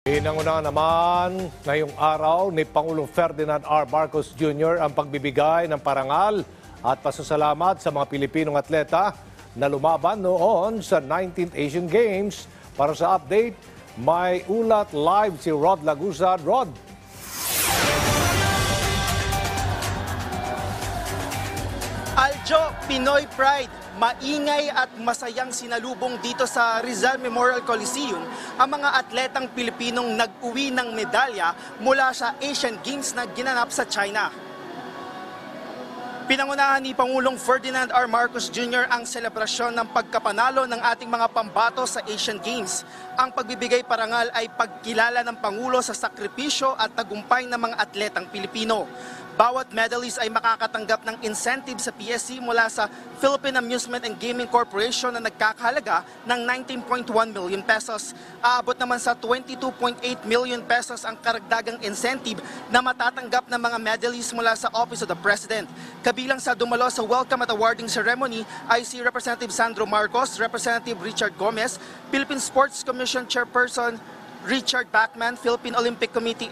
Pinangunahan naman ngayong araw ni Pangulong Ferdinand R. Marcos Jr. ang pagbibigay ng parangal at pasasalamat sa mga Pilipinong atleta na lumaban noon sa 19th Asian Games. Para sa update, may ulat live si Rod Lagusa. Rod. Aljo, Pinoy Pride, maingay at masayang sinalubong dito sa Rizal Memorial Coliseum ang mga atletang Pilipinong nag-uwi ng medalya mula sa Asian Games na ginanap sa China. Pinangunahan ni Pangulong Ferdinand R. Marcos Jr. ang selebrasyon ng pagkapanalo ng ating mga pambato sa Asian Games. Ang pagbibigay parangal ay pagkilala ng Pangulo sa sakripisyo at tagumpay ng mga atletang Pilipino. Bawat medalist ay makakatanggap ng incentive sa PSC mula sa Philippine Amusement and Gaming Corporation na nagkakahalaga ng 19.1 million pesos. Aabot naman sa 22.8 million pesos ang karagdagang incentive na matatanggap ng mga medalist mula sa Office of the President. Kabilang sa dumalo sa welcome at awarding ceremony ay si Representative Sandro Marcos, Representative Richard Gomez, Philippine Sports Commission Chairperson Richard Bachman, Philippine Olympic Committee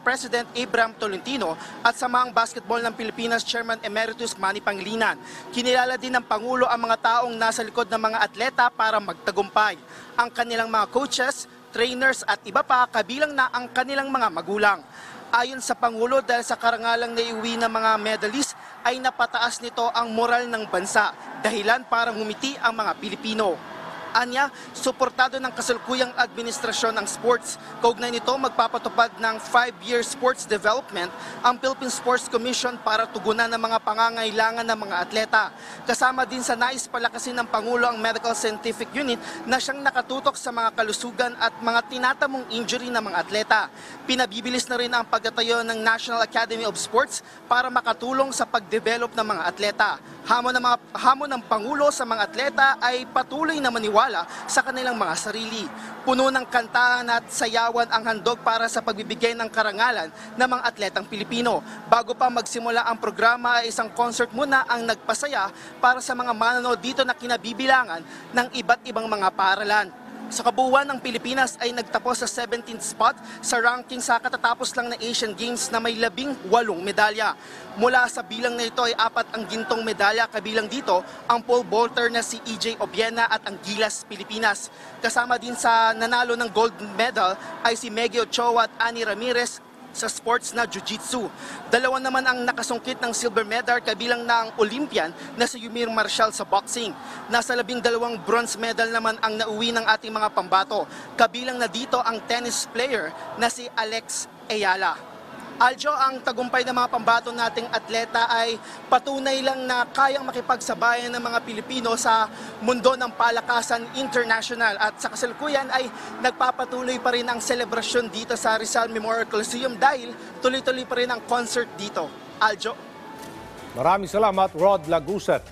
President Abraham Tolentino at Samahang Basketball ng Pilipinas Chairman Emeritus Manny Pangilinan. Kinilala din ng Pangulo ang mga taong nasa likod ng mga atleta para magtagumpay. Ang kanilang mga coaches, trainers at iba pa kabilang na ang kanilang mga magulang. Ayon sa Pangulo, dahil sa karangalang naiuwi ng mga medalist ay napataas nito ang moral ng bansa, dahilan para ngumiti ang mga Pilipino. Anya, suportado ng kasalukuyang administrasyon ng sports. Kaugnay nito, magpapatupad ng 5-year sports development ang Philippine Sports Commission para tugunan ng mga pangangailangan ng mga atleta. Kasama din sa nais palakasin ng Pangulo ang Medical Scientific Unit na siyang nakatutok sa mga kalusugan at mga tinatamong injury ng mga atleta. Pinabibilis na rin ang pagtatayo ng National Academy of Sports para makatulong sa pagdevelop ng mga atleta. Hamon ng Pangulo sa mga atleta ay patuloy na maniwala sa kanilang mga sarili. Puno ng kantahan at sayawan ang handog para sa pagbibigay ng karangalan ng mga atletang Pilipino. Bago pa magsimula ang programa ay isang concert muna ang nagpasaya para sa mga manonood dito na kinabibilangan ng iba't ibang mga paaralan. Sa kabuuan ng Pilipinas ay nagtapos sa 17th spot sa ranking sa katatapos lang na Asian Games na may 18 medalya. Mula sa bilang na ito ay 4 ang gintong medalya, kabilang dito ang pole vaulter na si EJ Obiena at ang Gilas Pilipinas. Kasama din sa nanalo ng gold medal ay si Meggy Ochoa at Annie Ramirez sa sports na Jiu-Jitsu. Dalawa naman ang nakasungkit ng silver medal, kabilang na ang Olympian na si Yumir Marshall sa boxing. Nasa 12 bronze medal naman ang nauwi ng ating mga pambato. Kabilang na dito ang tennis player na si Alex Ayala. Aljo, ang tagumpay ng mga pambato nating atleta ay patunay lang na kayang makipagsabayan ng mga Pilipino sa mundo ng palakasan international. At sa kasalukuyan ay nagpapatuloy pa rin ang selebrasyon dito sa Rizal Memorial Coliseum dahil tuloy-tuloy pa rin ang concert dito. Aljo. Maraming salamat, Rod Laguset.